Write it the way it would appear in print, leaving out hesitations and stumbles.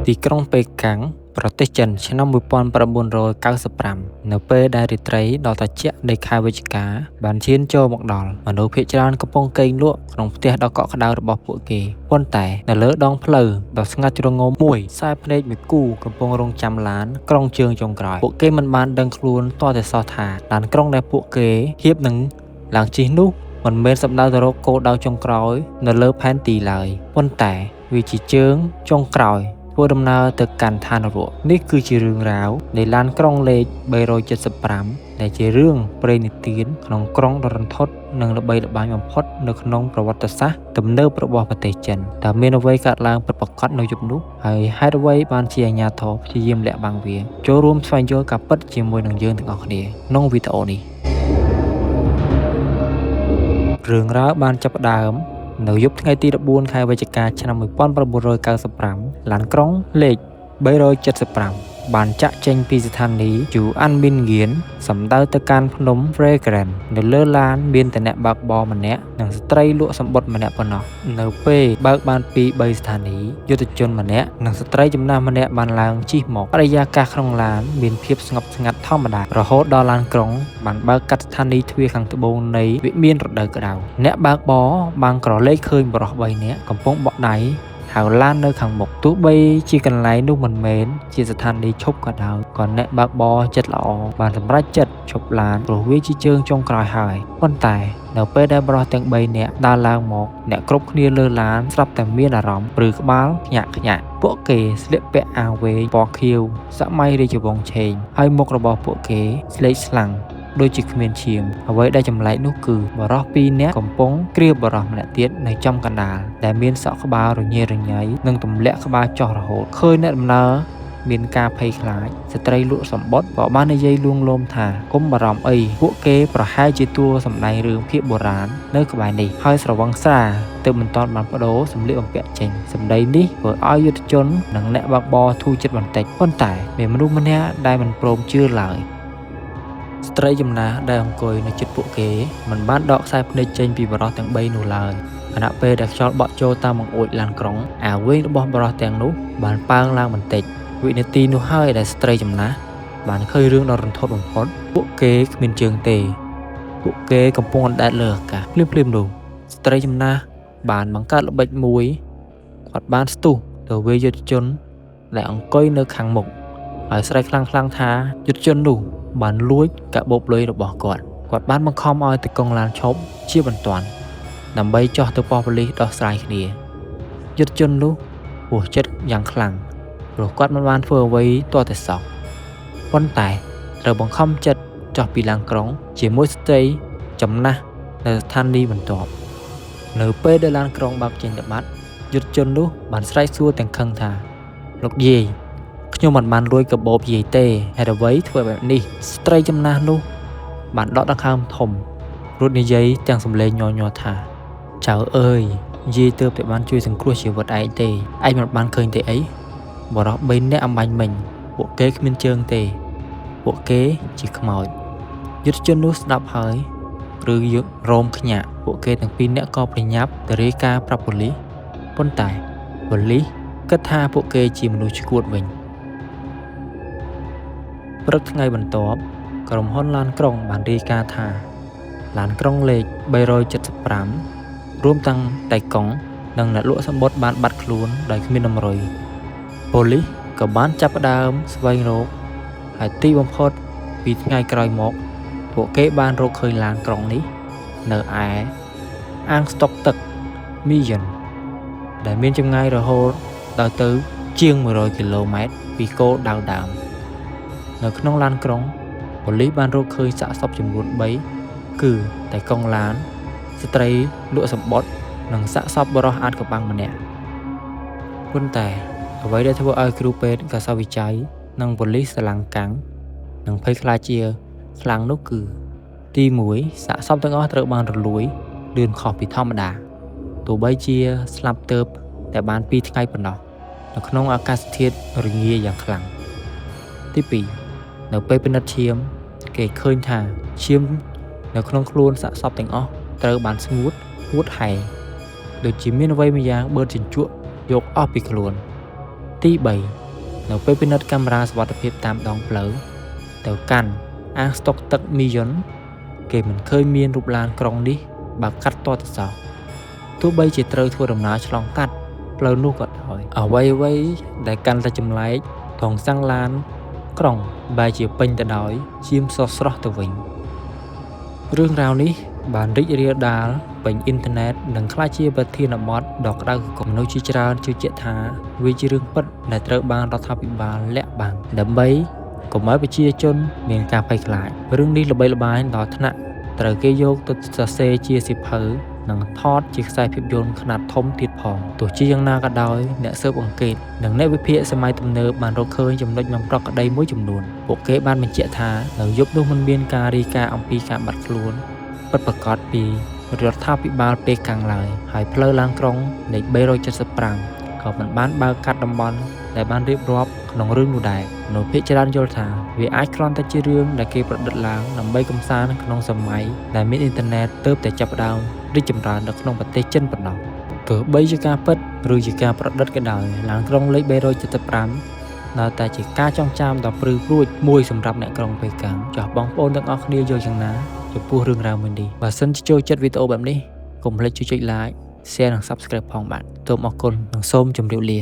ទីក្រុងប៉េកាំងប្រទេសចិនឆ្នាំ1995នៅពេលដែលរាត្រីដ៏ត្រជាក់នៃខែវិច្ឆិកាបានឈានចូលមកដល់មនុស្សភាគច្រើនកំពុងគេងលក់ក្នុងផ្ទះដ៏កក់ក្ដៅរបស់ពួកគេប៉ុន្តែនៅលើដងផ្លូវដ៏ស្ងាត់ជ្រងំមួយខ្សែភ្នែកមួយគូកំពុងរង់ចាំឡានក្រុងជើងចុងក្រោយពួកគេមិនបានដឹងខ្លួនទាល់តែសោះថាឡានក្រុងដែលពួកគេហៀបនឹងឡើងជិះនោះមិនមែនសំដៅទៅរកគោលដៅចុងក្រោយនៅលើផែនទីឡើយប៉ុន្តែវាជាជើងចុងក្រោយធ្វើដំណើរទៅកាន់ឋាននរកនេះគឺជារឿងរ៉ាវនៃឡានក្រុងលេខ375ដែលជារឿងព្រេងនិទានក្នុងក្រុងដ៏រន្ធត់និងល្បីល្បាញបំផុតនៅក្នុងប្រវត្តិសាស្ត្រទំនើបរបស់ប្រទេសចិនតើមានអ្វីកើតឡើងពិតប្រាកដនៅយប់នោះហើយហេតុអ្វីបានជាអាជ្ញាធរព្យាយាមលាក់បាំងវាចូលរួមស្វែងយល់ការពិតជាមួយនឹងយើងទាំងអស់គ្នាក្នុងវីដេអូនេះរឿងរ៉ាវបានចាប់ផ្ដើមនៅយប់ថ្ងៃទី14ខែវិច្ឆិកាឆ្នាំ1995ឡានក្រុងលេខ375បានចាក់ចេញពីស្ថានីយ៍ Chu An Min Ngien សំដៅទៅកាន់ភ្នំ Fragrant នៅលើឡានមានតែអ្នកបើកបរម្នាក់និងស្ត្រីលក់សម្បុត្រម្នាក់ប៉ុណ្ណោះនៅពេលបើកបានពី3ស្ថានីយ៍យុទ្ធជនម្នាក់និងស្ត្រីចំណាស់ម្នាក់បានឡើងជិះមកបរិយាកាសក្នុងឡានមានភាពស្ងប់ស្ងាត់ធម្មតារហូតដល់ឡានក្រុងបានបើកកាត់ស្ថានីយ៍ទ្វារខាងត្បូងនៃវិមានរដូវក្តៅអ្នកបើកបរបានក្រឡេកឃើញបរិសុទ្ធ3នាក់កំពុងបក់ដៃហៅឡាននៅខាងមុខទោះបីជាកន្លែងនោះមិនមែនជាស្ថានីយ៍ឈប់ក៏ដោយក៏អ្នកបើកបរចិត្តល្អបានសម្រេចចិត្តឈប់ឡានព្រោះវាជាជើងចុងក្រោយហើយប៉ុន្តែនៅពេលដែលបរិសុទ្ធទាំង3នាក់ដើរឡើងមកអ្នកគ្រប់គ្នាលើឡានស្រាប់តែមានអារម្មណ៍ព្រឺក្បាលខ្ញាក់ពួកគេស្លៀកពាក់អាវវែងពណ៌ខៀវសម័យរាជវង្សឆេងហើយមុខរបស់ពួកគេស្លេកស្លាំងដូចជាគ្មានឈាមអ្វីដែលចម្លែកនោះគឺបរិសុទ្ធ2នាក់កំពុងគ្រាបបរិសុទ្ធម្នាក់ទៀតនៅចំកណ្ដាលដែលមានសក់ក្បាលរញ៉េរញ៉ៃនិងទម្លាក់ក្បាលចុះរហូតឃើញអ្នកដំណើរមានការភ័យខ្លាចស្ត្រីលក់សម្បុត្រក៏បាននិយាយលួងលោមថាកុំបារម្ភអីពួកគេប្រហែលជាតួសម្ដែងរឿងភាគបុរាណនៅក្បែរនេះហើយស្រវឹងស្រាទើបមិនទាន់បានបដូរសម្លៀកបំពាក់ចេញសម្ដីនេះធ្វើឲ្យយុទ្ធជននិងអ្នកបើកបរធូរចិត្តបន្តិចប៉ុន្តែមានមនុស្សម្នាក់ដែលមិនព្រមជឿឡើយស្ត្រីចំណាស់ដែលអង្គុយនៅជិតពួកគេមិនបានដកខ្សែភ្នែកចេញពីបរិសុទ្ធទាំង3នោះឡើយខណៈពេលដែលខ្យល់បក់ចូលតាមបង្អួចឡានក្រុងអាវវែងរបស់បរិសុទ្ធទាំងនោះបានប៉ើងឡើងបន្តិចវិនាទីនោះហើយដែលស្ត្រីចំណាស់បានឃើញរឿងដ៏រន្ធត់បំផុតពួកគេគ្មានជើងទេពួកគេកំពុងអណ្ដែតលើអាកាសភ្លាមនោះស្ត្រីចំណាស់បានបង្កើតល្បិចមួយគាត់បានស្ទុះទៅវាយយុទ្ធជនដែលអង្គុយនៅខាងមុខហើយស្រែកខ្លាំងៗថាយុទ្ធជននោះបានលួចកាបូបលុយរបស់គាត់បានបង្ខំឲ្យទៅកង់ឡានឈប់ជាបន្ទាន់ដើម្បីចោះទៅប៉ុស្តិ៍ប៉ូលីសដោះស្រាយគ្នាយុទ្ធជននោះហួសចិត្តយ៉ាងខ្លាំងព្រោះគាត់មិនបានធ្វើអ្វីទាល់តែសោះប៉ុន្តែត្រូវបង្ខំចិត្តចោះពីឡានក្រុងជាមួយស្ត្រីចំណាស់នៅស្ថានីយ៍បន្ទាប់នៅពេលដែលឡានក្រុងបើកចេញទៅបាត់យុទ្ធជននោះបានស្រែកសួរទាំងខឹងថាលោកយាយខ្ញុំមិនបានលួចកាបូបយាយទេហេតុអ្វីធ្វើបែបនេះស្ត្រីចំណាស់នោះបានដកដង្ហើមធំរួចនិយាយទាំងសំឡេងញ័រថាចៅអើយយាយទើបតែបានជួយសង្គ្រោះជីវិតឯងទេឯងមិនបានឃើញទេអីបរិសុទ្ធ3នាក់អំបញ្ញមិញពួកគេគ្មានជើងទេពួកគេជាខ្មោចយុទ្ធជននោះស្ដាប់ហើយឬរោមខ្ញាក់ពួកគេទាំងពីរនាក់ក៏ប្រញាប់ទៅរាយការណ៍ប្រាប់ប៉ូលីសប៉ុន្តែប៉ូលីសគិតថាពួកគេជាមនុស្សឈួតវិញព្រឹកថ្ងៃបន្ទាប់ក្រុមហ៊ុនឡានក្រុងបានរាយការណ៍ថាឡានក្រុងលេខ375រួមទាំងតៃកុងនិងអ្នកលក់សម្បុត្របានបាត់ខ្លួនដោយគ្មានតម្រុយប៉ូលីសក៏បានចាប់ផ្ដើមស្វែងរកហើយទីបំផុតពីថ្ងៃក្រោយមកពួកគេបានរកឃើញឡានក្រុងនេះនៅឯអាងស្តុកទឹកមីយ៉នដែលមានចម្ងាយរហូតដល់ទៅជាង100គីឡូម៉ែត្រពីគោលដៅដើមនៅក្នុងឡានក្រុងប៉ូលីសបានរកឃើញសាកសពចំនួន3គឺតែកង់ឡានស្ត្រីលក់សម្បុត្រនិងសាកសពបរិសុទ្ធអាថ៌កំបាំងម្នាក់ប៉ុន្តែអ្វីដែលធ្វើឲ្យគ្រូពេទ្យកាសវិច័យនិងប៉ូលីសស្រឡាំងកាំងនិងភ័យខ្លាចជាខ្លាំងនោះគឺទី1សាកសពទាំងអស់ត្រូវបានរលួយលឿនខុសពីធម្មតាទោះបីជាស្លាប់ទៅតែបាន2ថ្ងៃប៉ុណ្ណោះនៅក្នុងអាកាសធាតុរងាយ៉ាងខ្លាំងទី2នៅពេលពិនិត្យឈាមគេឃើញថាឈាមនៅក្នុងខ្លួនសាកសពទាំងអស់ត្រូវបានស្ងួតហួតហែងដូចជាមានអ្វីមួយយ៉ាងបឺតជញ្ជក់យកអស់ពីខ្លួន ទី3នៅពេលពិនិត្យកាមេរ៉ាសុវត្ថិភាពតាមដងផ្លូវទៅកាន់អាងស្តុកទឹកមីយុនគេមិនឃើញមានរូបឡានក្រុងនេះបើកាត់តទៅសោះទោះបីជាត្រូវធ្វើដំណើរឆ្លងកាត់ផ្លូវនោះក៏ដោយអ្វីដែលកាន់តែចម្លែកថងសាំងឡានក្រុងបែរជាពេញទៅដោយជាមស្រស់ស្រស់ទៅវិញរឿងរ៉ាវនេះបានរីករាលដាលពេញអ៊ីនធឺណិតនិងក្លាយជាប្រធានបទដ៏ក្តៅគគុកមនុស្សជាច្រើនជឿជាក់ថាវាជារឿងពិតដែលត្រូវបានរដ្ឋាភិបាលលាក់បាំងដើម្បីកុំឲ្យប្រជាជនមានការភ័យខ្លាចរឿងនេះល្បីល្បាញដល់ថ្នាក់ត្រូវគេយកទៅសរសេរជាសៀវភៅនិងថតជាខ្សែភាពយន្តខ្នាតធំទៀតផងទោះជាយ៉ាងណាក៏ដោយអ្នកស៊ើបអង្កេតនិងអ្នកវិភាគសម័យទំនើបបានរកឃើញចំណុចមិនប្រក្រតីមួយចំនួនពួកគេបានបញ្ជាក់ថានៅយប់នោះមិនមានការរាយការណ៍អំពីការបាត់ខ្លួនពិតប្រាកដពីរដ្ឋាភិបាលពេលខាងឡើយហើយផ្លូវឡានក្រុងលេខ375ក៏មិនបានបើកកាត់តំបន់ដែលបានរៀបរាប់ក្នុងរឿងនោះដែរមនុស្សភាគច្រើនយល់ថាវាអាចគ្រាន់តែជារឿងដែលគេប្រឌិតឡើងដើម្បីកម្សាន្តក្នុងសម័យដែលមានអ៊ីនធឺណិតទើបតែចាប់ផ្ដើមរីកចម្រើននៅក្នុងប្រទេសចិនប៉ុណ្ណោះទោះបីជាការពិតឬជាការប្រឌិតក៏ដោយឡានក្រុងលេខ375នៅតែជាការចងចាំដ៏ព្រឺព្រួចមួយសម្រាប់អ្នកក្រុងប៉េកាំងចោះបងប្អូនទាំងអស់គ្នាយល់យ៉ាងណាចំពោះរឿងរ៉ាវមួយនេះបើសិនជាចូលចិត្តវីដេអូបែបនេះកុំភ្លេចជួយចុច like share និង subscribe ផងបាទសូមអរគុណនិងសូមជម្រាបលា